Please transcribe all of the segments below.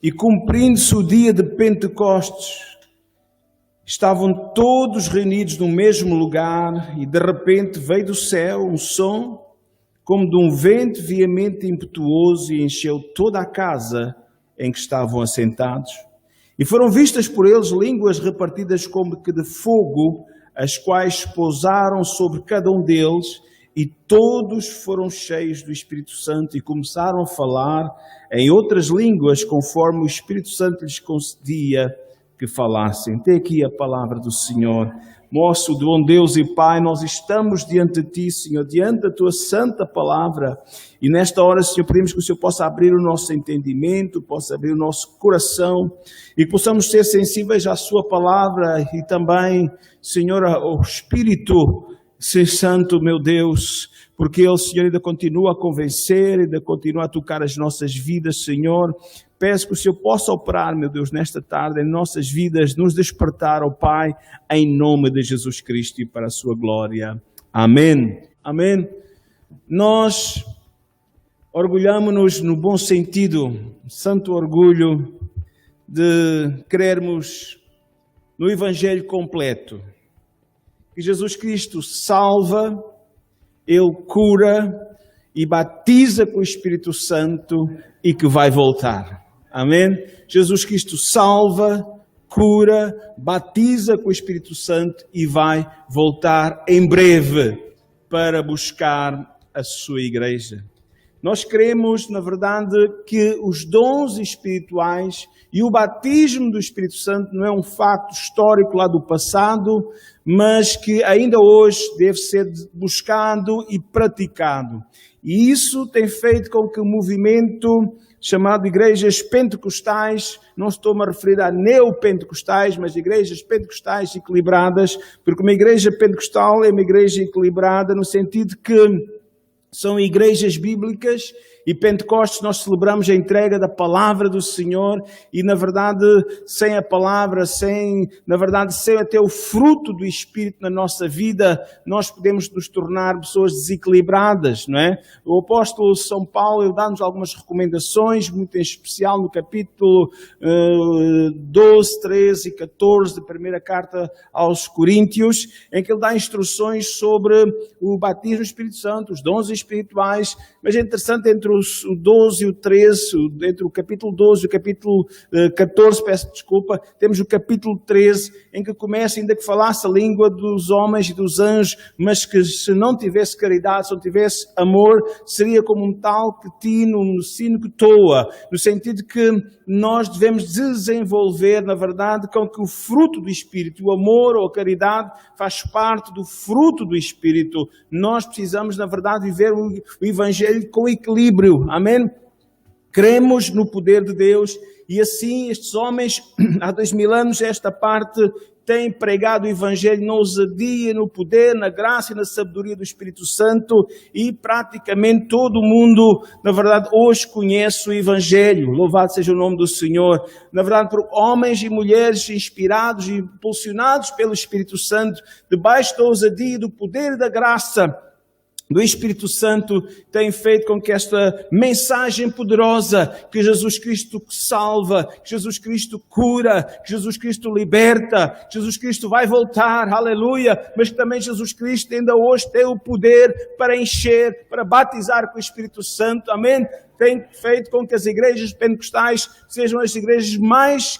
E cumprindo-se o dia de Pentecostes, estavam todos reunidos no mesmo lugar e de repente veio do céu um som como de um vento veemente e impetuoso e encheu toda a casa em que estavam assentados. E foram vistas por eles línguas repartidas como que de fogo, as quais pousaram sobre cada um deles, e todos foram cheios do Espírito Santo e começaram a falar em outras línguas, conforme o Espírito Santo lhes concedia que falassem. Tem aqui a palavra do Senhor. Nosso bom Deus e Pai, nós estamos diante de Ti, Senhor, diante da Tua santa palavra. E nesta hora, Senhor, pedimos que o Senhor possa abrir o nosso entendimento, possa abrir o nosso coração e que possamos ser sensíveis à Sua palavra e também, Senhor, ao Espírito Santo, meu Deus, porque Ele, Senhor, ainda continua a convencer, ainda continua a tocar as nossas vidas, Senhor. Peço que o Senhor possa operar, meu Deus, nesta tarde, em nossas vidas, nos despertar, ó Pai, em nome de Jesus Cristo e para a sua glória. Amém. Amém. Nós orgulhamos-nos no bom sentido, santo orgulho, de crermos no Evangelho completo. Que Jesus Cristo salva, Ele cura e batiza com o Espírito Santo e que vai voltar. Amém? Jesus Cristo salva, cura, batiza com o Espírito Santo e vai voltar em breve para buscar a sua igreja. Nós cremos, na verdade, que os dons espirituais e o batismo do Espírito Santo não é um facto histórico lá do passado, mas que ainda hoje deve ser buscado e praticado. E isso tem feito com que o movimento chamado Igrejas Pentecostais, não estou-me a referir a neopentecostais, mas igrejas pentecostais equilibradas, porque uma igreja pentecostal é uma igreja equilibrada no sentido que são igrejas bíblicas e Pentecostes nós celebramos a entrega da palavra do Senhor e na verdade sem a palavra, sem até o fruto do Espírito na nossa vida, nós podemos nos tornar pessoas desequilibradas, não é? O apóstolo São Paulo, ele dá-nos algumas recomendações, muito em especial no capítulo 12, 13 e 14 da primeira carta aos Coríntios, em que ele dá instruções sobre o batismo do Espírito Santo, os dons espirituais, mas é interessante entre o 12 e o 13, entre o capítulo 12 e o capítulo 14, peço desculpa, temos o capítulo 13, em que começa ainda que falasse a língua dos homens e dos anjos, mas que se não tivesse caridade, se não tivesse amor, seria como um tal que tino, um sino que toa, no sentido que nós devemos desenvolver, na verdade, com que o fruto do Espírito, o amor ou a caridade, faz parte do fruto do Espírito. Nós precisamos, na verdade, viver o Evangelho com equilíbrio. Amém? Cremos no poder de Deus e assim estes homens, há 2000 anos, esta parte, têm pregado o Evangelho na ousadia, no poder, na graça e na sabedoria do Espírito Santo e praticamente todo o mundo, na verdade, hoje conhece o Evangelho. Louvado seja o nome do Senhor. Na verdade, por homens e mulheres inspirados e impulsionados pelo Espírito Santo, debaixo da ousadia, do poder e da graça do Espírito Santo, tem feito com que esta mensagem poderosa, que Jesus Cristo salva, que Jesus Cristo cura, que Jesus Cristo liberta, que Jesus Cristo vai voltar, aleluia, mas que também Jesus Cristo ainda hoje tem o poder para encher, para batizar com o Espírito Santo, amém? Tem feito com que as igrejas pentecostais sejam as igrejas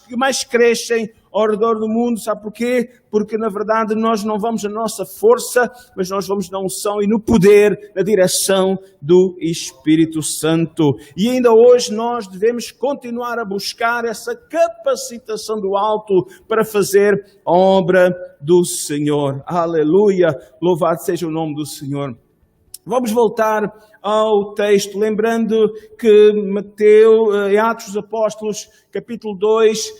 que mais crescem ao redor do mundo. Sabe porquê? Porque na verdade nós não vamos na nossa força, mas nós vamos na unção e no poder, na direção do Espírito Santo. E ainda hoje nós devemos continuar a buscar essa capacitação do alto para fazer a obra do Senhor. Aleluia! Louvado seja o nome do Senhor. Vamos voltar ao texto, lembrando que em Atos dos Apóstolos, capítulo 2,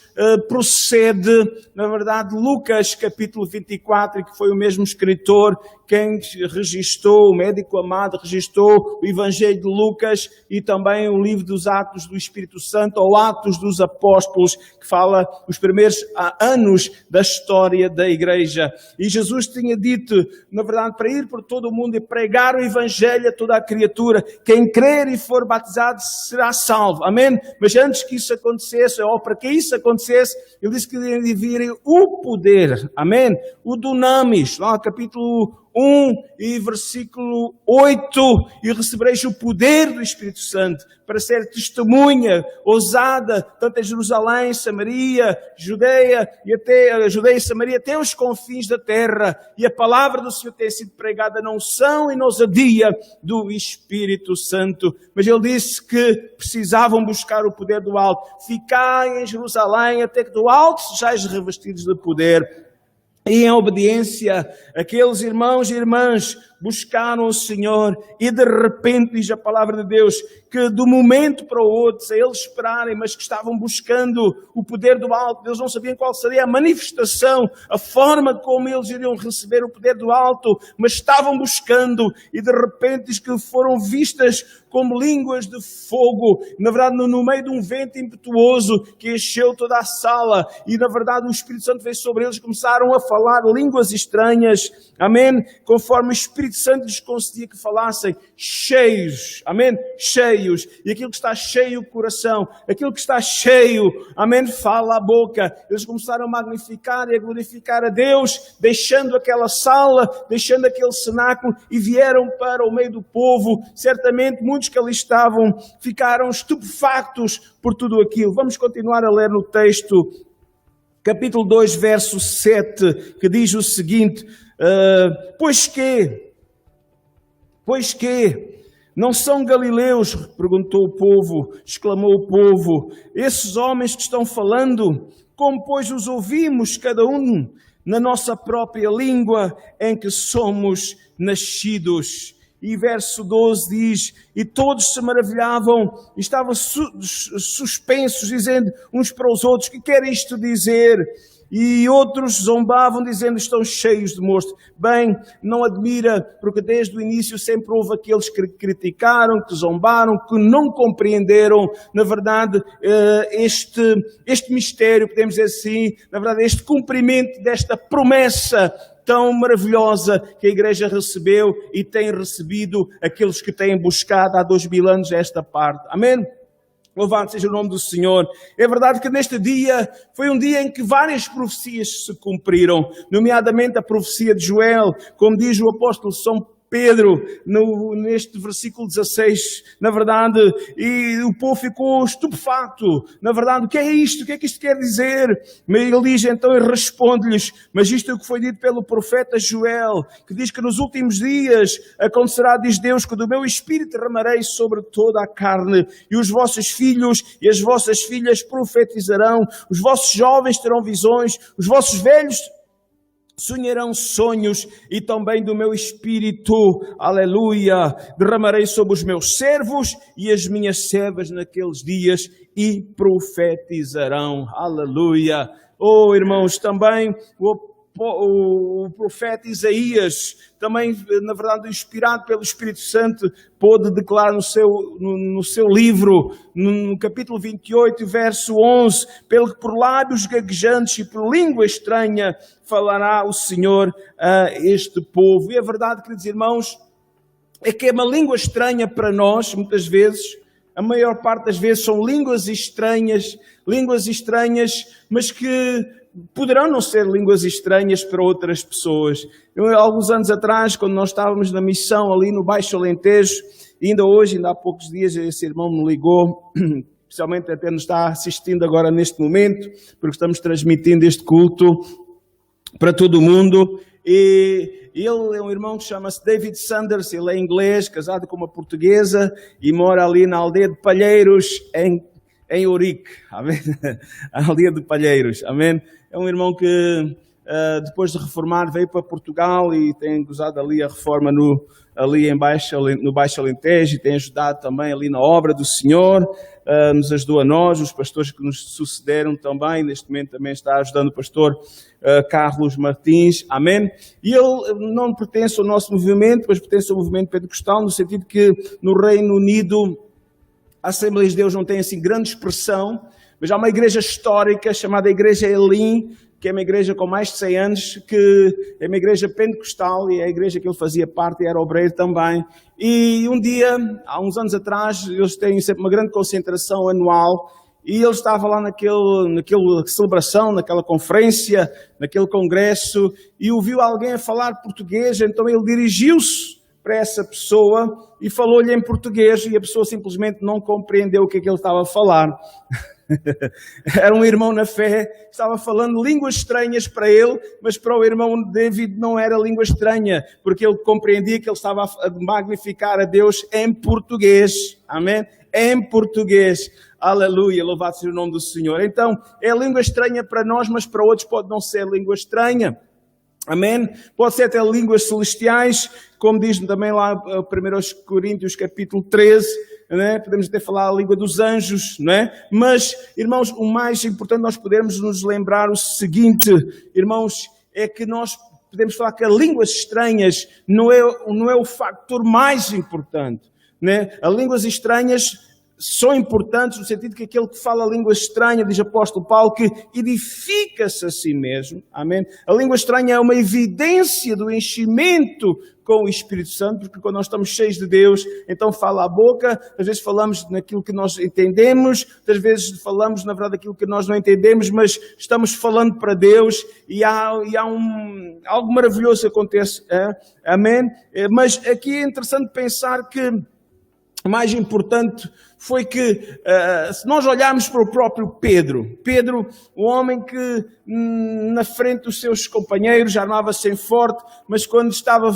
procede, na verdade, Lucas, capítulo 24, e que foi o mesmo escritor quem registou, o médico amado, registou o Evangelho de Lucas e também o livro dos Atos do Espírito Santo, ou Atos dos Apóstolos, que fala os primeiros anos da história da igreja. E Jesus tinha dito, na verdade, para ir por todo o mundo e pregar o Evangelho a toda a criatura, criatura. Quem crer e for batizado será salvo. Amém? Mas antes que isso acontecesse, ou para que isso acontecesse, ele disse que iria vir o poder. Amém? O dunamis, lá no capítulo 1 e versículo 8, e recebereis o poder do Espírito Santo para ser testemunha ousada, tanto em Jerusalém, Samaria, Judeia e Samaria, até os confins da terra. E a palavra do Senhor tem sido pregada na unção e na ousadia do Espírito Santo. Mas ele disse que precisavam buscar o poder do alto. Ficai em Jerusalém até que do alto sejais revestidos de poder. E em obediência, aqueles irmãos e irmãs buscaram o Senhor e de repente, diz a palavra de Deus, que do momento para o outro, sem eles esperarem, mas que estavam buscando o poder do alto, eles não sabiam qual seria a manifestação, a forma como eles iriam receber o poder do alto, mas estavam buscando e de repente diz que foram vistas como línguas de fogo, na verdade no meio de um vento impetuoso que encheu toda a sala e na verdade o Espírito Santo veio sobre eles e começaram a falar línguas estranhas, amém? Conforme o Espírito Santo lhes concedia que falassem, cheios, amém? Cheios, e aquilo que está cheio o coração, aquilo que está cheio, amém? Fala a boca. Eles começaram a magnificar e a glorificar a Deus, deixando aquela sala, deixando aquele cenáculo e vieram para o meio do povo. Certamente muitos que ali estavam ficaram estupefactos por tudo aquilo. Vamos continuar a ler no texto, capítulo 2, verso 7, que diz o seguinte, Pois que, não são galileus? Perguntou o povo, exclamou o povo, esses homens que estão falando, como pois os ouvimos cada um na nossa própria língua em que somos nascidos? E verso 12 diz, e todos se maravilhavam, e estavam suspensos, dizendo uns para os outros, que quer isto dizer? E outros zombavam, dizendo, estão cheios de mosto. Bem, não admira, porque desde o início sempre houve aqueles que criticaram, que zombaram, que não compreenderam, na verdade, este mistério, podemos dizer assim, na verdade, este cumprimento desta promessa tão maravilhosa que a Igreja recebeu e tem recebido aqueles que têm buscado há 2000 anos esta parte. Amém? Louvado seja o nome do Senhor. É verdade que neste dia foi um dia em que várias profecias se cumpriram, nomeadamente a profecia de Joel, como diz o apóstolo São Pedro, neste versículo 16, na verdade, e o povo ficou estupefacto, na verdade, o que é isto? O que é que isto quer dizer? Mas ele diz então e responde-lhes, mas isto é o que foi dito pelo profeta Joel, que diz que nos últimos dias acontecerá, diz Deus, que do meu Espírito derramarei sobre toda a carne, e os vossos filhos e as vossas filhas profetizarão, os vossos jovens terão visões, os vossos velhos sonharão sonhos, e também do meu Espírito, aleluia, derramarei sobre os meus servos e as minhas servas naqueles dias e profetizarão, aleluia. Oh irmãos, também o profeta Isaías, também na verdade inspirado pelo Espírito Santo, pôde declarar no seu livro, no capítulo 28, verso 11, pelo que por lábios gaguejantes e por língua estranha falará o Senhor a este povo. E a verdade, queridos irmãos, é que é uma língua estranha para nós, muitas vezes, a maior parte das vezes são línguas estranhas, mas que poderão não ser línguas estranhas para outras pessoas. Alguns anos atrás, quando nós estávamos na missão ali no Baixo Alentejo, ainda há poucos dias, esse irmão me ligou, especialmente até nos está assistindo agora neste momento, porque estamos transmitindo este culto para todo o mundo, e ele é um irmão que chama-se David Sanders, ele é inglês, casado com uma portuguesa, e mora ali na aldeia de Palheiros, em Ourique, amém? A aldeia de Palheiros, amém? É um irmão que depois de reformar veio para Portugal e tem gozado ali a reforma ali no Baixo Alentejo, e tem ajudado também ali na obra do Senhor, nos ajudou a nós, os pastores que nos sucederam também, neste momento também está ajudando o pastor Carlos Martins, amém? E ele não pertence ao nosso movimento, mas pertence ao movimento pentecostal, no sentido que no Reino Unido a Assembleia de Deus não tem assim grande expressão, mas há uma igreja histórica chamada Igreja Elim, que é uma igreja com mais de 100 anos, que é uma igreja pentecostal e a igreja que ele fazia parte era obreiro também. E um dia, há uns anos atrás, eles têm sempre uma grande concentração anual e ele estava lá naquela celebração, naquela conferência, naquele congresso e ouviu alguém a falar português, então ele dirigiu-se para essa pessoa e falou-lhe em português e a pessoa simplesmente não compreendeu o que ele estava a falar. Era um irmão na fé, estava falando línguas estranhas para ele, mas para o irmão David não era língua estranha, porque ele compreendia que ele estava a magnificar a Deus em português. Amém? Em português. Aleluia, louvado seja o nome do Senhor. Então, é língua estranha para nós, mas para outros pode não ser língua estranha. Amém? Pode ser até línguas celestiais, como diz também lá 1 Coríntios capítulo 13, né? Podemos até falar a língua dos anjos, não é? Mas, irmãos, o mais importante nós podemos nos lembrar o seguinte, irmãos, é que nós podemos falar que as línguas estranhas não é o fator mais importante, né? As línguas estranhas são importantes no sentido que aquele que fala a língua estranha, diz o apóstolo Paulo, que edifica-se a si mesmo. Amém? A língua estranha é uma evidência do enchimento com o Espírito Santo, porque quando nós estamos cheios de Deus, então fala a boca, às vezes falamos naquilo que nós entendemos, às vezes falamos, na verdade, aquilo que nós não entendemos, mas estamos falando para Deus e há algo maravilhoso que acontece. Amém? Mas aqui é interessante pensar que o mais importante foi que, se nós olharmos para o próprio Pedro, o homem que na frente dos seus companheiros armava-se em forte, mas quando estava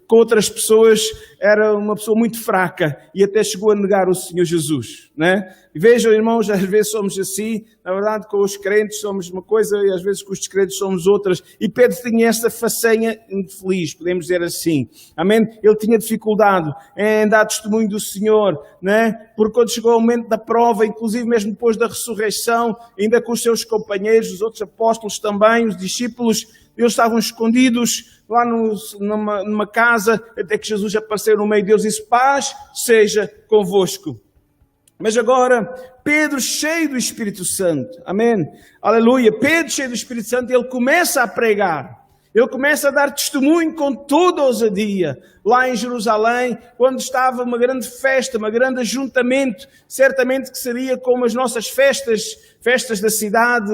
com outras pessoas era uma pessoa muito fraca e até chegou a negar o Senhor Jesus, né? E vejam, irmãos, às vezes somos assim, na verdade com os crentes somos uma coisa e às vezes com os descrentes somos outras. E Pedro tinha essa façanha infeliz, podemos dizer assim, amém? Ele tinha dificuldade em dar testemunho do Senhor, né? Porque quando chegou o momento da prova, inclusive mesmo depois da ressurreição, ainda com os seus companheiros, os outros apóstolos também, os discípulos, eles estavam escondidos lá numa casa, até que Jesus apareceu no meio deles e disse, paz seja convosco. Mas agora, Pedro cheio do Espírito Santo, amém? Aleluia, Pedro cheio do Espírito Santo, ele começa a pregar. Ele começa a dar testemunho com toda ousadia. Lá em Jerusalém, quando estava uma grande festa, um grande ajuntamento, certamente que seria como as nossas festas da cidade,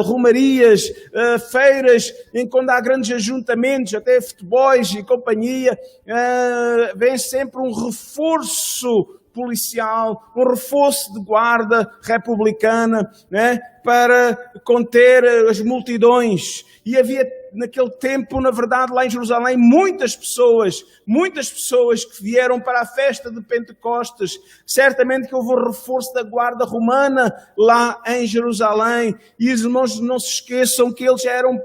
romarias, feiras, em quando há grandes ajuntamentos, até futebols e companhia, vem sempre um reforço policial, um reforço de guarda republicana, né, para conter as multidões. E havia naquele tempo, na verdade, lá em Jerusalém, muitas pessoas que vieram para a festa de Pentecostes. Certamente que houve um reforço da guarda romana lá em Jerusalém. E os irmãos não se esqueçam que eles eram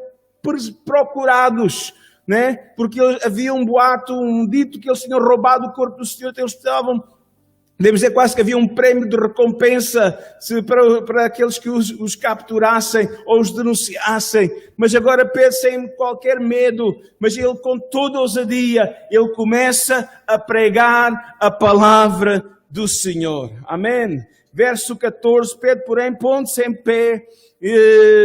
procurados, né? Porque havia um boato, um dito que eles tinham roubado o corpo do Senhor, então eles precisavam, podemos dizer quase que havia um prémio de recompensa para aqueles que os capturassem ou os denunciassem. Mas agora Pedro, sem qualquer medo, mas ele com toda ousadia, ele começa a pregar a palavra do Senhor. Amém? Verso 14, Pedro, porém, pondo-se em pé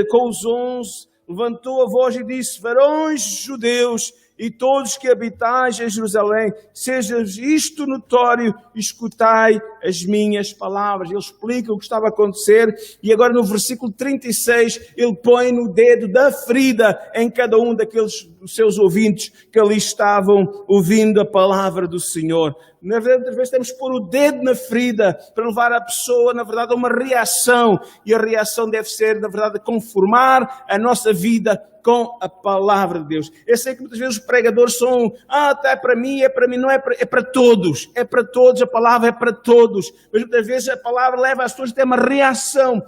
com os 11, levantou a voz e disse, varões judeus, e todos que habitais em Jerusalém, seja isto notório, escutai as minhas palavras. Ele explica o que estava a acontecer e agora no versículo 36 ele põe no dedo da ferida em cada um daqueles seus ouvintes que ali estavam ouvindo a palavra do Senhor. Na verdade, às vezes temos que pôr o dedo na ferida para levar a pessoa, na verdade, a uma reação. E a reação deve ser, na verdade, conformar a nossa vida com a palavra de Deus. Eu sei que muitas vezes os pregadores são, até é para mim, não é para todos. É para todos, a palavra é para todos. Mas muitas vezes a palavra leva as pessoas a ter uma reação.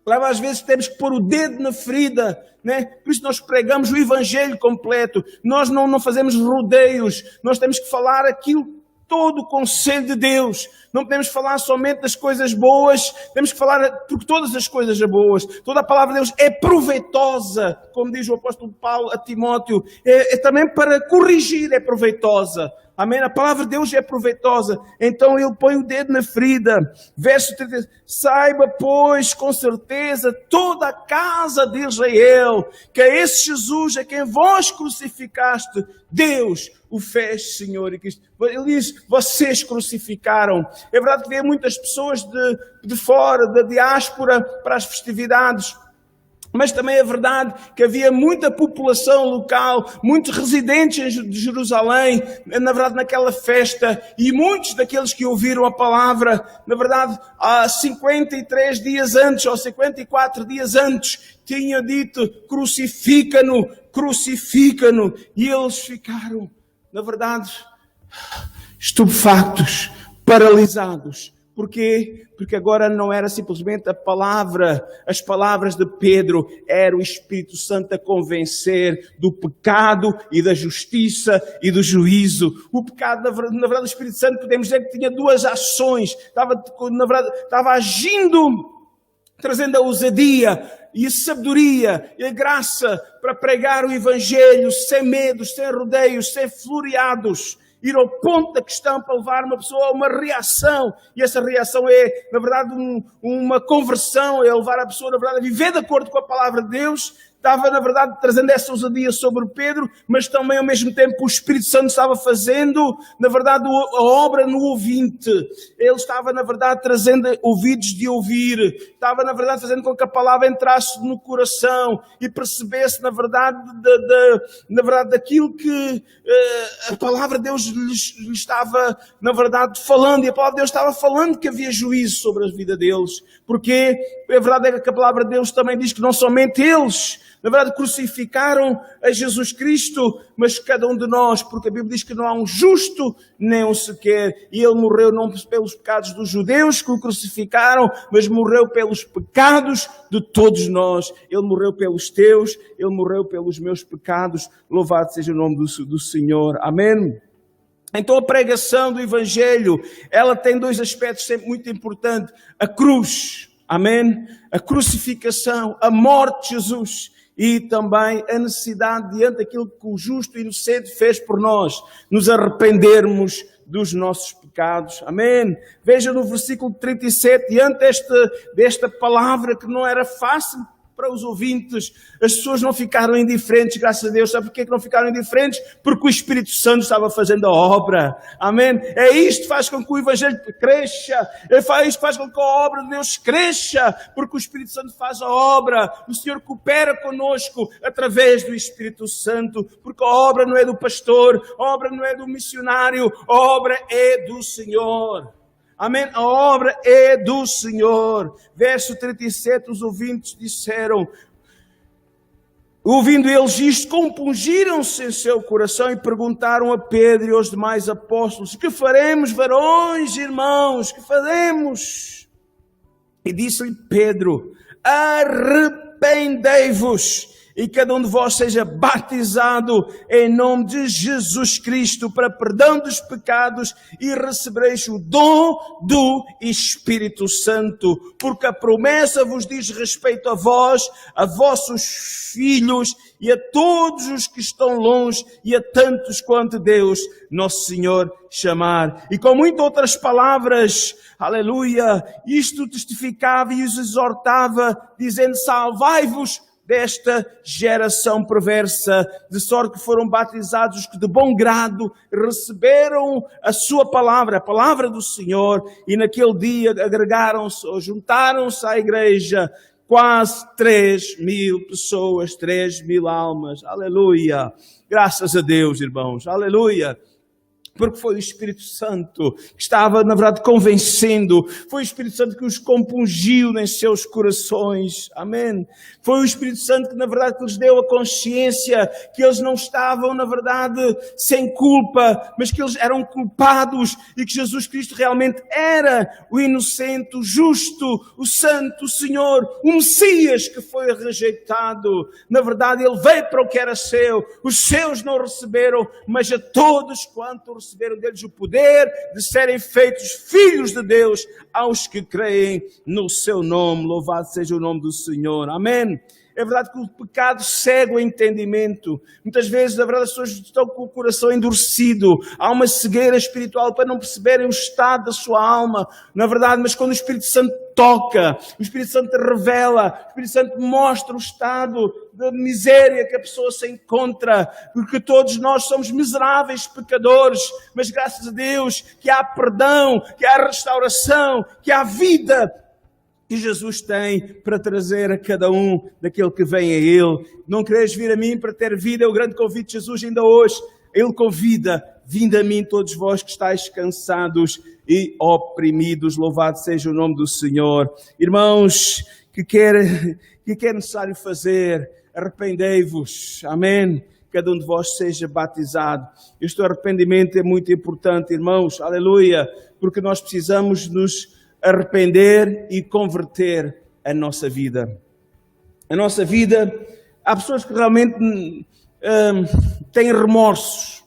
Às vezes temos que pôr o dedo na ferida, né? Por isso nós pregamos o Evangelho completo. Nós não fazemos rodeios. Nós temos que falar aquilo, todo o conselho de Deus. Não podemos falar somente das coisas boas, temos que falar porque todas as coisas são boas. Toda a palavra de Deus é proveitosa, como diz o apóstolo Paulo a Timóteo. É também para corrigir, é proveitosa. Amém? A palavra de Deus é proveitosa. Então ele põe o dedo na ferida. Verso 30. Saiba, pois, com certeza, toda a casa de Israel, que é esse Jesus a quem vós crucificaste, Deus o fez Senhor e Cristo. Ele diz, vocês crucificaram. É verdade que vê muitas pessoas de fora, da diáspora, para as festividades. Mas também é verdade que havia muita população local, muitos residentes de Jerusalém, na verdade naquela festa, e muitos daqueles que ouviram a palavra, na verdade, há 53 dias antes, ou 54 dias antes, tinha dito, crucifica-no, crucifica-no, e eles ficaram, na verdade, estupefactos, paralisados. Porquê? Porque agora não era simplesmente a palavra, as palavras de Pedro, era o Espírito Santo a convencer do pecado e da justiça e do juízo. O pecado, na verdade, o Espírito Santo, podemos dizer que tinha duas ações. Estava agindo, trazendo a ousadia e a sabedoria e a graça para pregar o Evangelho sem medos, sem rodeios, sem floreados. Ir ao ponto da questão para levar uma pessoa a uma reação. E essa reação é, na verdade, uma conversão. É levar a pessoa, na verdade, a viver de acordo com a palavra de Deus. Estava, na verdade, trazendo essa ousadia sobre Pedro, mas também, ao mesmo tempo, o Espírito Santo estava fazendo, na verdade, a obra no ouvinte. Ele estava, na verdade, trazendo ouvidos de ouvir. Estava, na verdade, fazendo com que a palavra entrasse no coração e percebesse, na verdade, daquilo que a palavra de Deus lhe estava, na verdade, falando. E a palavra de Deus estava falando que havia juízo sobre a vida deles. Porque a verdade é que a palavra de Deus também diz que não somente eles, na verdade, crucificaram a Jesus Cristo, mas cada um de nós, porque a Bíblia diz que não há um justo nem um sequer. E ele morreu não pelos pecados dos judeus que o crucificaram, mas morreu pelos pecados de todos nós. Ele morreu pelos teus, ele morreu pelos meus pecados. Louvado seja o nome do Senhor. Amém? Então a pregação do Evangelho, ela tem dois aspectos sempre muito importantes. A cruz, amém? A crucificação, a morte de Jesus. E também a necessidade, diante daquilo que o justo e inocente fez por nós, nos arrependermos dos nossos pecados. Amém? Veja no versículo 37, diante desta palavra que não era fácil para os ouvintes, as pessoas não ficaram indiferentes, graças a Deus. Sabe porquê que não ficaram indiferentes? Porque o Espírito Santo estava fazendo a obra. Amém? É isto que faz com que o Evangelho cresça. É isto que faz com que a obra de Deus cresça. Porque o Espírito Santo faz a obra. O Senhor coopera conosco através do Espírito Santo. Porque a obra não é do pastor, a obra não é do missionário, a obra é do Senhor. Amém? A obra é do Senhor. Verso 37, os ouvintes disseram, ouvindo eles isto, compungiram-se em seu coração e perguntaram a Pedro e aos demais apóstolos, que faremos, varões, irmãos, que faremos? E disse-lhe Pedro, arrependei-vos e cada um de vós seja batizado em nome de Jesus Cristo para perdão dos pecados e recebereis o dom do Espírito Santo. Porque a promessa vos diz respeito a vós, a vossos filhos e a todos os que estão longe e a tantos quanto Deus, nosso Senhor, chamar. E com muitas outras palavras, aleluia, isto testificava e os exortava, dizendo, salvai-vos desta geração perversa, de sorte que foram batizados os que de bom grado receberam a sua palavra, a palavra do Senhor, e naquele dia agregaram-se, ou juntaram-se à igreja, quase 3.000 pessoas, 3.000 almas. Aleluia! Graças a Deus, irmãos. Aleluia! Porque foi o Espírito Santo que estava, na verdade, convencendo. Foi o Espírito Santo que os compungiu em seus corações. Amém? Foi o Espírito Santo que, na verdade, que lhes deu a consciência que eles não estavam, na verdade, sem culpa, mas que eles eram culpados e que Jesus Cristo realmente era o inocente, o justo, o santo, o Senhor, o Messias que foi rejeitado. Na verdade, Ele veio para o que era seu. Os seus não receberam, mas a todos quanto receberam deles o poder de serem feitos filhos de Deus aos que creem no seu nome. Louvado seja o nome do Senhor. Amém. É verdade que o pecado cega o entendimento. Muitas vezes, na verdade, as pessoas estão com o coração endurecido. Há uma cegueira espiritual para não perceberem o estado da sua alma. Na verdade, mas quando o Espírito Santo toca, o Espírito Santo revela, o Espírito Santo mostra o estado de miséria que a pessoa se encontra, porque todos nós somos miseráveis pecadores, mas graças a Deus que há perdão, que há restauração, que há vida que Jesus tem para trazer a cada um daquele que vem a Ele. Não queres vir a mim para ter vida? É o grande convite de Jesus ainda hoje. Ele convida: vinde a mim todos vós que estáis cansados e oprimidos. Louvado seja o nome do Senhor. Irmãos, que é necessário fazer? Arrependei-vos. Amém? Cada um de vós seja batizado. Este arrependimento é muito importante, irmãos. Aleluia. Porque nós precisamos nos arrepender e converter a nossa vida. A nossa vida, há pessoas que realmente têm remorsos.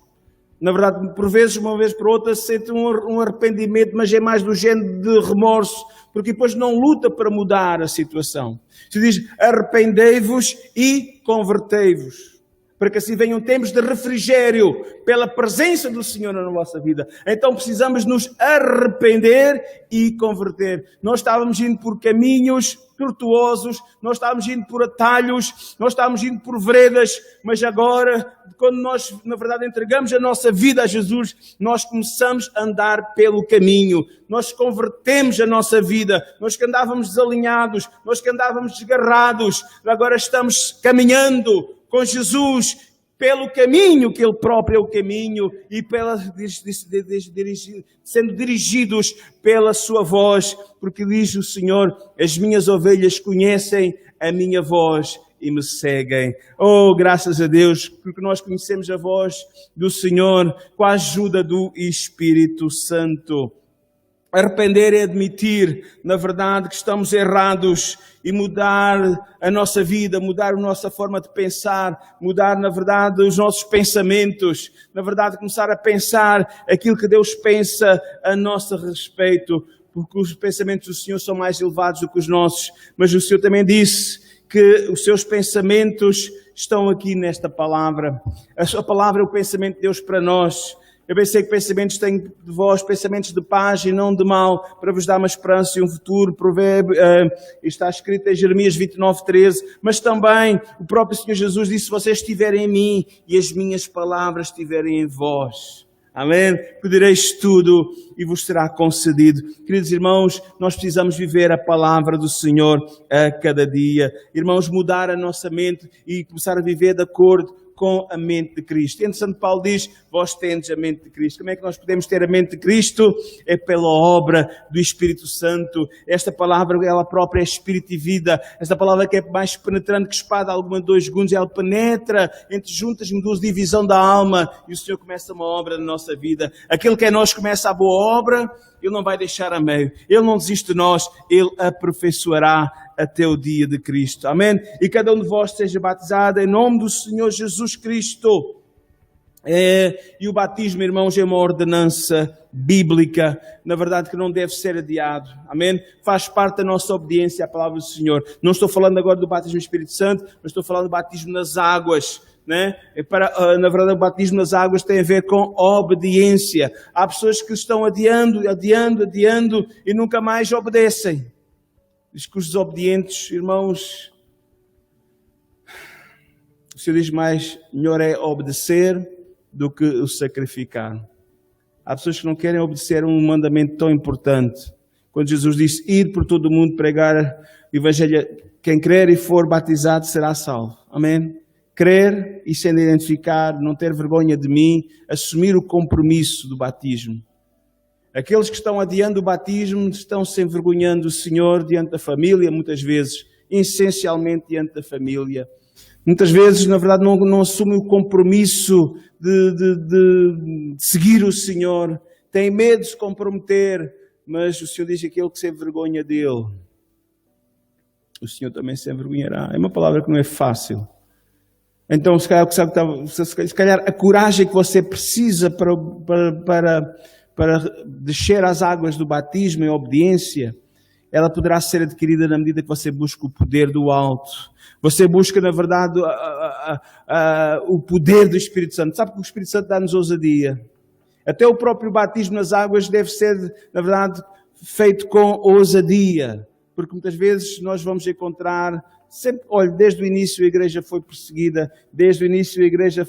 Na verdade, por vezes, uma vez por outra, sentem um arrependimento, mas é mais do género de remorso, porque depois não luta para mudar a situação. Se diz: arrependei-vos e convertei-vos, para que assim venham tempos de refrigério pela presença do Senhor na nossa vida. Então precisamos nos arrepender e converter. Nós estávamos indo por caminhos tortuosos, nós estávamos indo por atalhos, nós estávamos indo por veredas, mas agora, quando nós, na verdade, entregamos a nossa vida a Jesus, nós começamos a andar pelo caminho. Nós convertemos a nossa vida. Nós que andávamos desalinhados, nós que andávamos desgarrados, agora estamos caminhando com Jesus pelo caminho, que Ele próprio é o caminho, e sendo dirigidos pela sua voz, porque diz o Senhor: as minhas ovelhas conhecem a minha voz e me seguem. Oh, graças a Deus, porque nós conhecemos a voz do Senhor com a ajuda do Espírito Santo. Arrepender é admitir, na verdade, que estamos errados e mudar a nossa vida, mudar a nossa forma de pensar, mudar, na verdade, os nossos pensamentos. Na verdade, começar a pensar aquilo que Deus pensa a nosso respeito, porque os pensamentos do Senhor são mais elevados do que os nossos. Mas o Senhor também disse que os seus pensamentos estão aqui nesta palavra. A sua palavra é o pensamento de Deus para nós. Eu pensei que pensamentos tenho de vós, pensamentos de paz e não de mal, para vos dar uma esperança e um futuro. Provérbio, está escrito em Jeremias 29:13. Mas também o próprio Senhor Jesus disse: se vocês estiverem em mim e as minhas palavras estiverem em vós, amém? Pedireis tudo e vos será concedido. Queridos irmãos, nós precisamos viver a palavra do Senhor a cada dia. Irmãos, mudar a nossa mente e começar a viver de acordo com a mente de Cristo. E Santo Paulo diz: vós tendes a mente de Cristo. Como é que nós podemos ter a mente de Cristo? É pela obra do Espírito Santo. Esta palavra, ela própria é Espírito e vida. Esta palavra que é mais penetrante que espada alguma de 2 gumes, ela penetra entre juntas e medulas, divisão da alma, e o Senhor começa uma obra na nossa vida. Aquele que é nós começa a boa obra, Ele não vai deixar a meio. Ele não desiste de nós, Ele aperfeiçoará até o dia de Cristo. Amém? E cada um de vós seja batizado em nome do Senhor Jesus Cristo. E o batismo, irmãos, é uma ordenança bíblica, na verdade, que não deve ser adiado. Amém? Faz parte da nossa obediência à palavra do Senhor. Não estou falando agora do batismo do Espírito Santo, mas estou falando do batismo nas águas. Né? Na verdade, o batismo nas águas tem a ver com obediência. Há pessoas que estão adiando e nunca mais obedecem. Diz que os desobedientes, irmãos, o Senhor diz mais: melhor é obedecer do que o sacrificar. Há pessoas que não querem obedecer a um mandamento tão importante. Quando Jesus disse: ir por todo o mundo pregar o Evangelho, quem crer e for batizado será salvo. Amém? Crer e sendo identificar, não ter vergonha de mim, assumir o compromisso do batismo. Aqueles que estão adiando o batismo estão se envergonhando do Senhor diante da família, muitas vezes, essencialmente diante da família. Muitas vezes, na verdade, não assumem o compromisso de seguir o Senhor. Têm medo de se comprometer, mas o Senhor diz que aquele que se envergonha dele, o Senhor também se envergonhará. É uma palavra que não é fácil. Então, se calhar a coragem que você precisa para descer às águas do batismo em obediência ela poderá ser adquirida na medida que você busca o poder do alto. Você busca, na verdade, o poder do Espírito Santo. Sabe que o Espírito Santo dá-nos ousadia. Até o próprio batismo nas águas deve ser, na verdade, feito com ousadia. Porque muitas vezes nós vamos encontrar, sempre, olha, desde o início a igreja foi perseguida, desde o início a igreja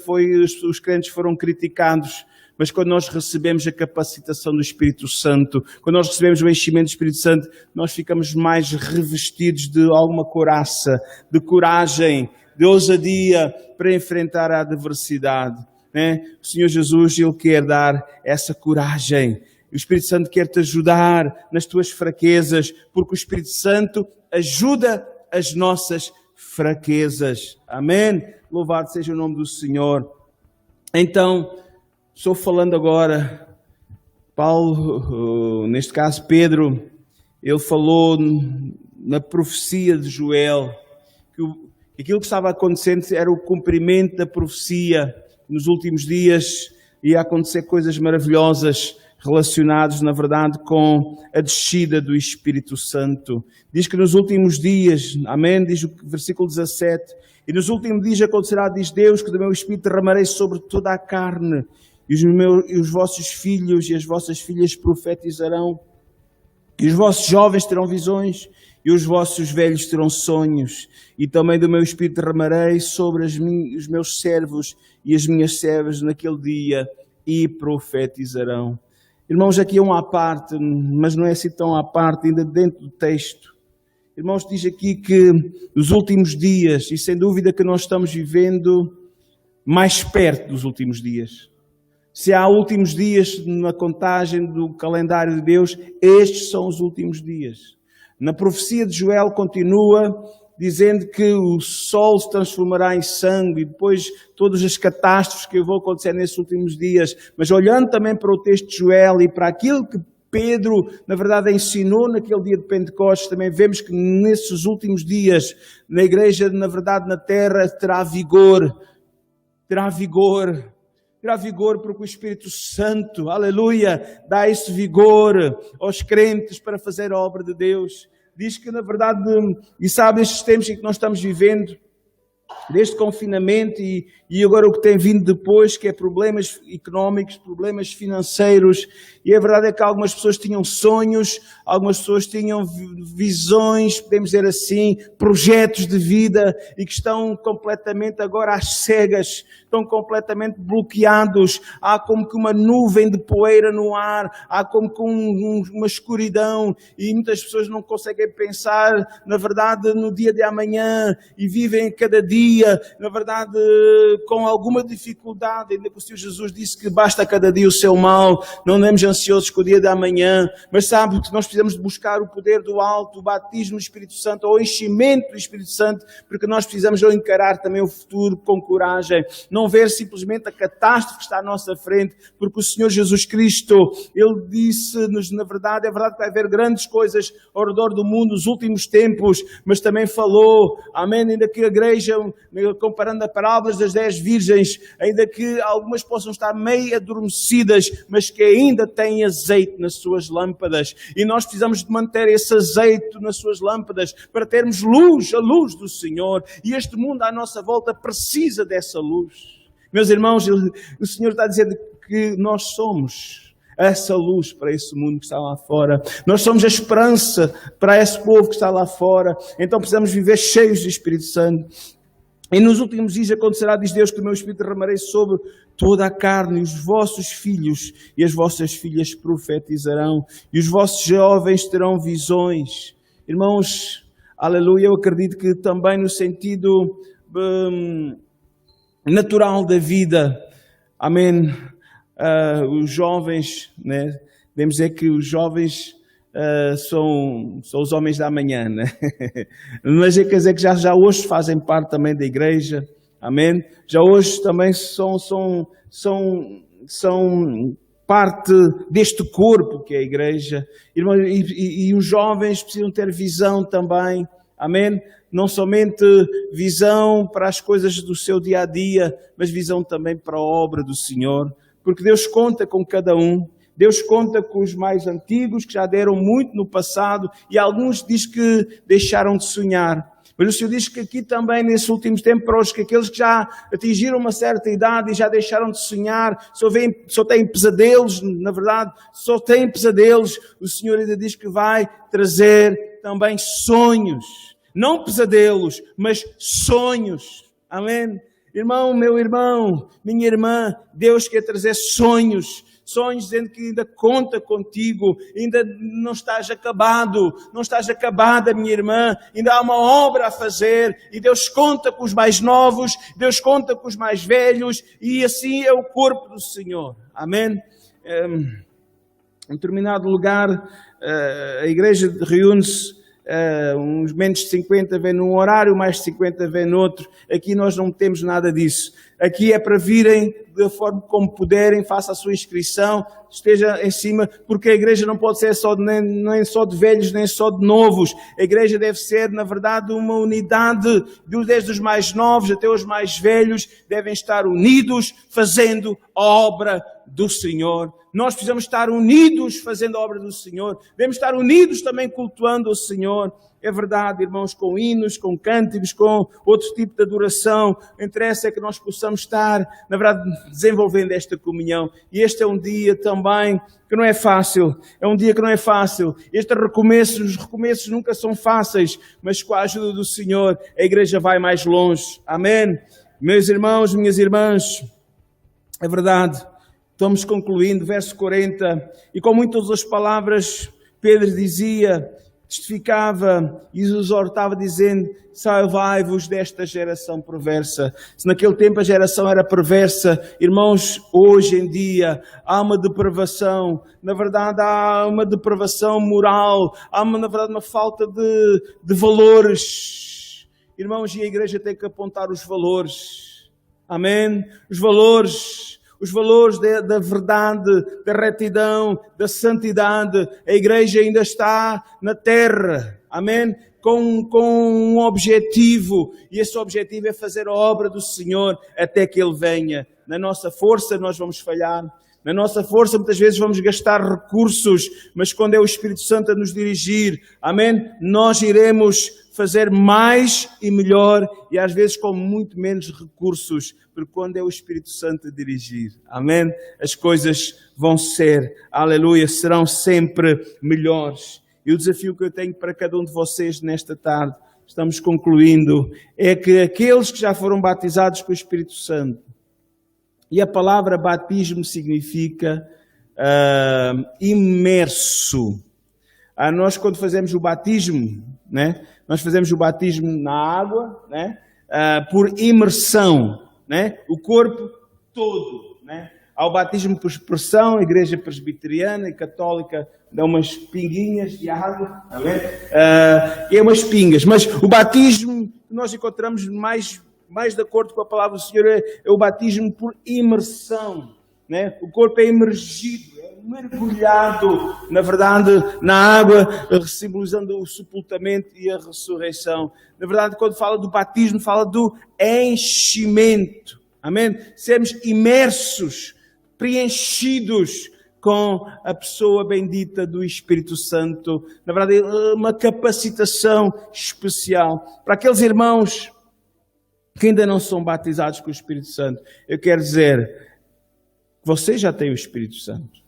os crentes foram criticados. Mas quando nós recebemos a capacitação do Espírito Santo, quando nós recebemos o enchimento do Espírito Santo, nós ficamos mais revestidos de alguma couraça, de coragem, de ousadia para enfrentar a adversidade. Né? O Senhor Jesus, Ele quer dar essa coragem. O Espírito Santo quer te ajudar nas tuas fraquezas, porque o Espírito Santo ajuda as nossas fraquezas. Amém? Louvado seja o nome do Senhor. Então, estou falando agora, Paulo, neste caso Pedro, ele falou na profecia de Joel, que aquilo que estava acontecendo era o cumprimento da profecia. Nos últimos dias ia acontecer coisas maravilhosas relacionadas, na verdade, com a descida do Espírito Santo. Diz que nos últimos dias, amém, diz o versículo 17, e nos últimos dias acontecerá, diz Deus, que do meu Espírito derramarei sobre toda a carne, e os vossos filhos e as vossas filhas profetizarão, e os vossos jovens terão visões, e os vossos velhos terão sonhos, e também do meu Espírito derramarei sobre os meus servos e as minhas servas naquele dia, e profetizarão. Irmãos, aqui é uma à parte, mas não é assim tão à parte, ainda dentro do texto. Irmãos, diz aqui que nos últimos dias, e sem dúvida que nós estamos vivendo mais perto dos últimos dias. Se há últimos dias na contagem do calendário de Deus, estes são os últimos dias. Na profecia de Joel continua dizendo que o sol se transformará em sangue e depois todas as catástrofes que vão acontecer nesses últimos dias. Mas olhando também para o texto de Joel e para aquilo que Pedro, na verdade, ensinou naquele dia de Pentecostes, também vemos que nesses últimos dias, na igreja, na verdade, na terra, terá vigor. Terá vigor. Terá vigor porque o Espírito Santo, aleluia, dá esse vigor aos crentes para fazer a obra de Deus. Diz que, na verdade, e sabe, estes tempos em que nós estamos vivendo, deste confinamento e agora o que tem vindo depois, que é problemas económicos, problemas financeiros, e a verdade é que algumas pessoas tinham sonhos, algumas pessoas tinham visões, podemos dizer assim, projetos de vida, e que estão completamente agora às cegas, estão completamente bloqueados. Há como que uma nuvem de poeira no ar, há como que uma escuridão, e muitas pessoas não conseguem pensar, na verdade, no dia de amanhã, e vivem cada dia, na verdade, com alguma dificuldade. Ainda que o Senhor Jesus disse que basta cada dia o seu mal, não andemos ansiosos com o dia de amanhã, mas sabe que nós precisamos de buscar o poder do alto, o batismo do Espírito Santo, ou o enchimento do Espírito Santo, porque nós precisamos de encarar também o futuro com coragem, não ver simplesmente a catástrofe que está à nossa frente, porque o Senhor Jesus Cristo, Ele disse-nos, na verdade, é verdade que vai haver grandes coisas ao redor do mundo nos últimos tempos, mas também falou, amém, ainda que a igreja, comparando a parábolas das 10 virgens, ainda que algumas possam estar meio adormecidas, mas que ainda têm azeite nas suas lâmpadas. E nós precisamos de manter esse azeite nas suas lâmpadas para termos luz, a luz do Senhor. E este mundo à nossa volta precisa dessa luz. Meus irmãos, o Senhor está a dizer que nós somos essa luz para esse mundo que está lá fora. Nós somos a esperança para esse povo que está lá fora. Então precisamos viver cheios do Espírito Santo. E nos últimos dias acontecerá, diz Deus, que o meu Espírito derramarei sobre toda a carne, e os vossos filhos e as vossas filhas profetizarão, e os vossos jovens terão visões. Irmãos, aleluia, eu acredito que também no sentido natural da vida, amém, os jovens, né? Devemos dizer que os jovens são os homens da manhã, né? Mas quer dizer que já hoje fazem parte também da igreja, amém? Já hoje também são parte deste corpo que é a igreja. E os jovens precisam ter visão também, amém? Não somente visão para as coisas do seu dia a dia, mas visão também para a obra do Senhor, porque Deus conta com cada um. Deus conta com os mais antigos, que já deram muito no passado, e alguns diz que deixaram de sonhar. Mas o Senhor diz que aqui também, nesse último tempo, para que aqueles que já atingiram uma certa idade e já deixaram de sonhar, só têm pesadelos, na verdade, só têm pesadelos, o Senhor ainda diz que vai trazer também sonhos. Não pesadelos, mas sonhos. Amém? Irmão, meu irmão, minha irmã, Deus quer trazer sonhos. Sonhos dizendo que ainda conta contigo, ainda não estás acabado, não estás acabada, minha irmã, ainda há uma obra a fazer, e Deus conta com os mais novos, Deus conta com os mais velhos, e assim é o corpo do Senhor. Amém? Em determinado lugar, a igreja reúne-se, uns menos de 50 vêm num horário, mais de 50 vêm no outro. Aqui nós não temos nada disso. Aqui é para virem da forma como puderem, faça a sua inscrição, esteja em cima, porque a igreja não pode ser só nem só de velhos, nem só de novos. A igreja deve ser, na verdade, uma unidade, desde os mais novos até os mais velhos, devem estar unidos, fazendo a obra do Senhor. Nós precisamos estar unidos fazendo a obra do Senhor. Devemos estar unidos também cultuando o Senhor. É verdade, irmãos, com hinos, com cânticos, com outro tipo de adoração. Interessa é que nós possamos estar, na verdade, desenvolvendo esta comunhão. E este é um dia também que não é fácil. É um dia que não é fácil. Os recomeços nunca são fáceis, mas com a ajuda do Senhor, a igreja vai mais longe. Amém? Meus irmãos, minhas irmãs, é verdade. Estamos concluindo, verso 40. E com muitas das palavras, Pedro dizia, testificava e exortava dizendo, salvai-vos desta geração perversa. Se naquele tempo a geração era perversa, irmãos, hoje em dia há uma depravação, na verdade há uma depravação moral, na verdade uma falta de valores. Irmãos, e a igreja tem que apontar os valores. Amém? Os valores da verdade, da retidão, da santidade. A igreja ainda está na terra, amém? Com um objetivo, e esse objetivo é fazer a obra do Senhor até que Ele venha. Na nossa força nós vamos falhar, na nossa força muitas vezes vamos gastar recursos, mas quando é o Espírito Santo a nos dirigir, amém? Nós iremos fazer mais e melhor, e às vezes com muito menos recursos, porque quando é o Espírito Santo a dirigir, amém? As coisas vão ser, aleluia, serão sempre melhores. E o desafio que eu tenho para cada um de vocês nesta tarde, estamos concluindo, é que aqueles que já foram batizados com o Espírito Santo, e a palavra batismo significa imerso. Nós quando fazemos o batismo, né? Nós fazemos o batismo na água, né? Por imersão, né? O corpo todo, né? Há o batismo por expressão, a igreja presbiteriana e católica dá umas pinguinhas de água, é umas pingas, mas o batismo que nós encontramos mais de acordo com a palavra do Senhor é o batismo por imersão, né? O corpo é imergido, mergulhado, na verdade, na água, simbolizando o sepultamento e a ressurreição. Na verdade, quando fala do batismo, fala do enchimento. Amém? Sermos imersos, preenchidos com a pessoa bendita do Espírito Santo. Na verdade, uma capacitação especial. Para aqueles irmãos que ainda não são batizados com o Espírito Santo, eu quero dizer que vocês já têm o Espírito Santo.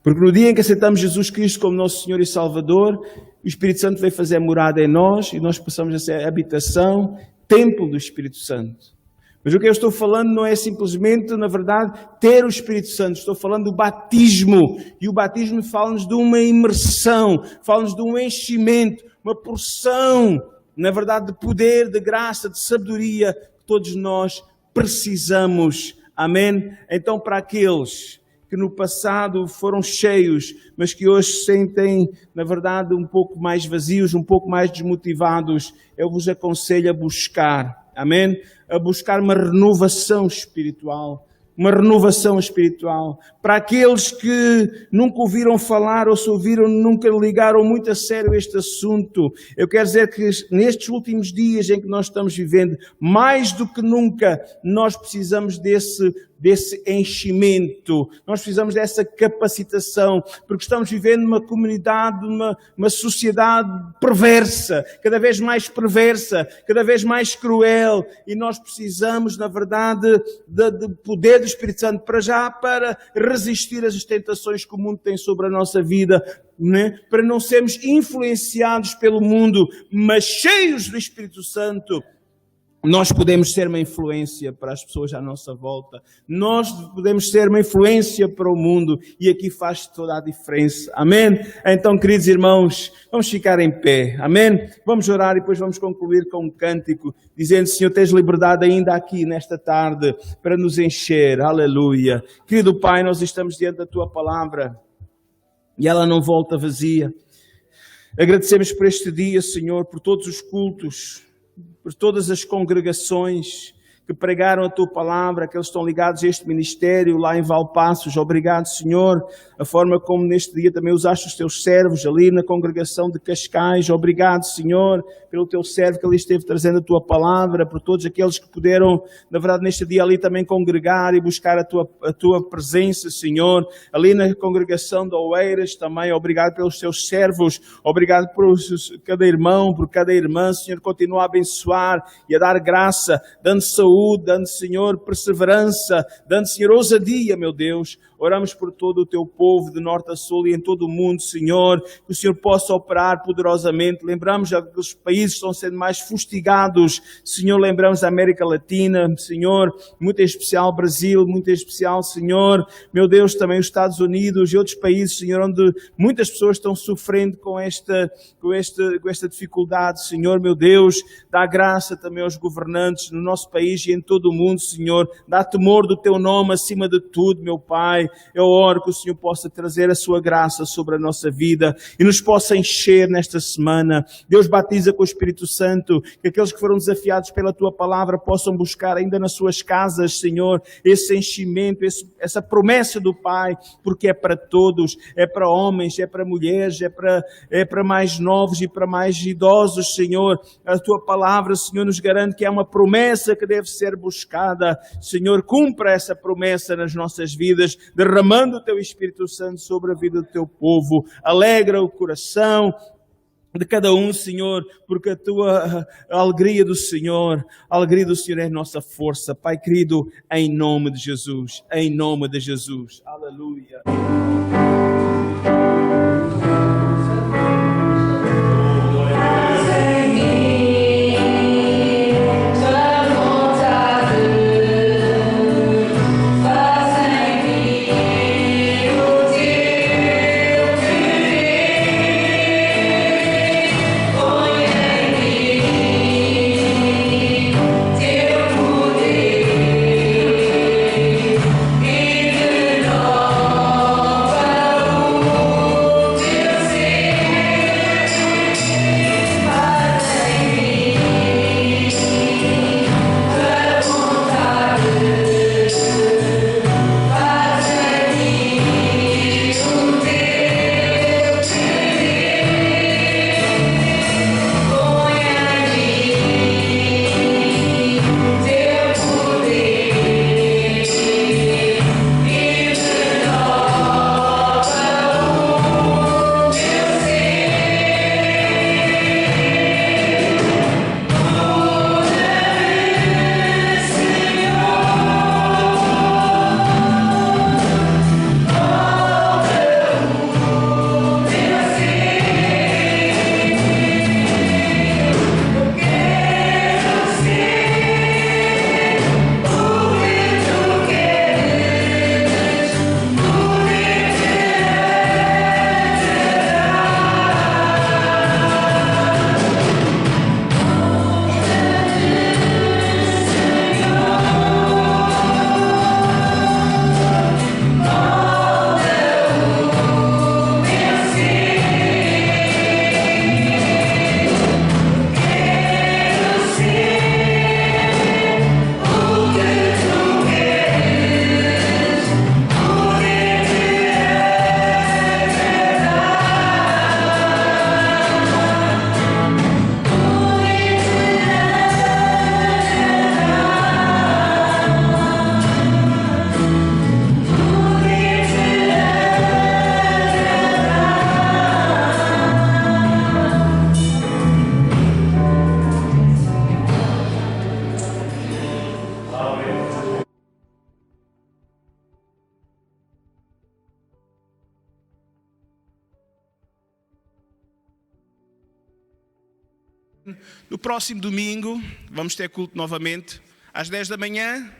Porque no dia em que aceitamos Jesus Cristo como nosso Senhor e Salvador, o Espírito Santo veio fazer morada em nós e nós passamos a ser habitação, templo do Espírito Santo. Mas o que eu estou falando não é simplesmente, na verdade, ter o Espírito Santo. Estou falando do batismo. E o batismo fala-nos de uma imersão, fala-nos de um enchimento, uma porção, na verdade, de poder, de graça, de sabedoria que todos nós precisamos. Amém? Então, para aqueles que no passado foram cheios, mas que hoje se sentem, na verdade, um pouco mais vazios, um pouco mais desmotivados, eu vos aconselho a buscar, amém? A buscar uma renovação espiritual. Uma renovação espiritual. Para aqueles que nunca ouviram falar ou se ouviram, nunca ligaram muito a sério este assunto, eu quero dizer que nestes últimos dias em que nós estamos vivendo, mais do que nunca, nós precisamos desse desse enchimento. Nós precisamos dessa capacitação, porque estamos vivendo numa comunidade, uma sociedade perversa, cada vez mais perversa, cada vez mais cruel, e nós precisamos, na verdade, do poder do Espírito Santo para resistir às tentações que o mundo tem sobre a nossa vida, né? Para não sermos influenciados pelo mundo, mas cheios do Espírito Santo. Nós podemos ser uma influência para as pessoas à nossa volta. Nós podemos ser uma influência para o mundo. E aqui faz toda a diferença. Amém? Então, queridos irmãos, vamos ficar em pé. Amém? Vamos orar e depois vamos concluir com um cântico, dizendo: Senhor, tens liberdade ainda aqui nesta tarde para nos encher. Aleluia. Querido Pai, nós estamos diante da Tua palavra e ela não volta vazia. Agradecemos por este dia, Senhor, por todos os cultos, por todas as congregações que pregaram a Tua palavra, que eles estão ligados a este ministério lá em Valpaços. Obrigado, Senhor, a forma como neste dia também usaste os Teus servos ali na congregação de Cascais. Obrigado, Senhor, pelo Teu servo que ali esteve trazendo a Tua palavra, por todos aqueles que puderam, na verdade, neste dia ali também congregar e buscar a Tua presença, Senhor. Ali na congregação de Oeiras também, obrigado pelos Teus servos, obrigado por cada irmão, por cada irmã, Senhor, continua a abençoar e a dar graça, dando saúde, dando, Senhor, perseverança, dando, Senhor, ousadia, meu Deus. Oramos por todo o Teu povo, de norte a sul e em todo o mundo, Senhor, que o Senhor possa operar poderosamente. Lembramos já que os países estão sendo mais fustigados, Senhor, lembramos da América Latina, Senhor, muito em especial Brasil, muito em especial, Senhor, meu Deus, também os Estados Unidos e outros países, Senhor, onde muitas pessoas estão sofrendo com esta dificuldade, Senhor, meu Deus, dá graça também aos governantes no nosso país e em todo o mundo, Senhor, dá temor do Teu nome acima de tudo, meu Pai. Eu oro que o Senhor possa trazer a Sua graça sobre a nossa vida e nos possa encher nesta semana. Deus, batiza com o Espírito Santo, que aqueles que foram desafiados pela Tua palavra possam buscar ainda nas suas casas, Senhor, esse enchimento, essa promessa do Pai, porque é para todos, é para homens, é para mulheres, é para mais novos e para mais idosos, Senhor. A Tua palavra, Senhor, nos garante que é uma promessa que deve ser buscada. Senhor, cumpra essa promessa nas nossas vidas, derramando o Teu Espírito Santo sobre a vida do Teu povo. Alegra o coração de cada um, Senhor, porque a alegria do Senhor é a nossa força. Pai querido, em nome de Jesus, em nome de Jesus. Aleluia. No próximo domingo, vamos ter culto novamente, às 10 da manhã.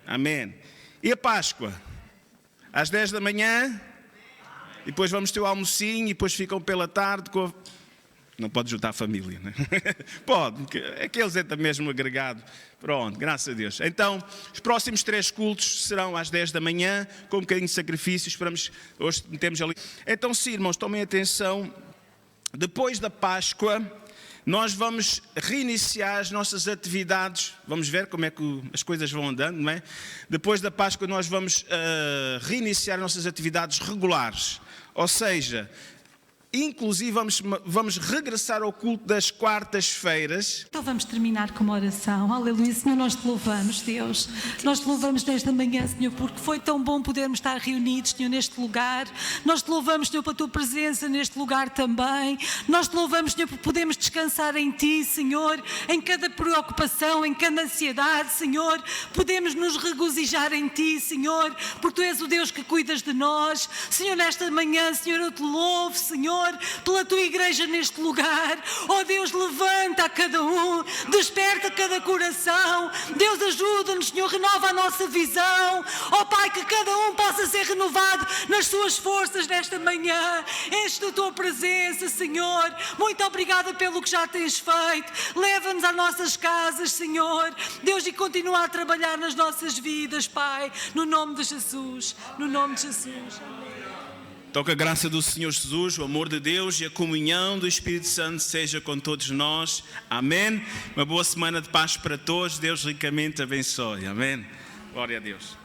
Amém. E a Páscoa? Às 10 da manhã. E depois vamos ter o almocinho e depois ficam pela tarde com Não pode juntar a família, né? Pode, aqueles é mesmo agregado. Pronto, graças a Deus. Então, os próximos 3 cultos serão às 10 da manhã, com um bocadinho de sacrifício. Esperamos, hoje temos ali. Então, sim, irmãos, tomem atenção. Depois da Páscoa, nós vamos reiniciar as nossas atividades. Vamos ver como é que as coisas vão andando, não é? Depois da Páscoa, nós vamos reiniciar as nossas atividades regulares. Ou seja, inclusive vamos regressar ao culto das quartas-feiras. Então vamos terminar com uma oração. Aleluia, Senhor, nós te louvamos, Deus. Nós te louvamos nesta manhã, Senhor, porque foi tão bom podermos estar reunidos, Senhor, neste lugar. Nós te louvamos, Senhor, pela tua presença neste lugar também. Nós te louvamos, Senhor, porque podemos descansar em ti, Senhor, em cada preocupação, em cada ansiedade, Senhor. Podemos nos regozijar em ti, Senhor, porque tu és o Deus que cuidas de nós. Senhor, nesta manhã, Senhor, eu te louvo, Senhor, pela tua igreja neste lugar. Oh Deus, levanta a cada um, desperta cada coração. Deus, ajuda-nos, Senhor, renova a nossa visão. Oh Pai, que cada um possa ser renovado nas suas forças nesta manhã. Enche da tua presença, Senhor. Muito obrigada pelo que já tens feito. Leva-nos às nossas casas, Senhor. Deus, e continua a trabalhar nas nossas vidas, Pai. No nome de Jesus. No nome de Jesus. Amém. Então que a graça do Senhor Jesus, o amor de Deus e a comunhão do Espírito Santo seja com todos nós. Amém. Uma boa semana de paz para todos. Deus ricamente abençoe. Amém. Glória a Deus.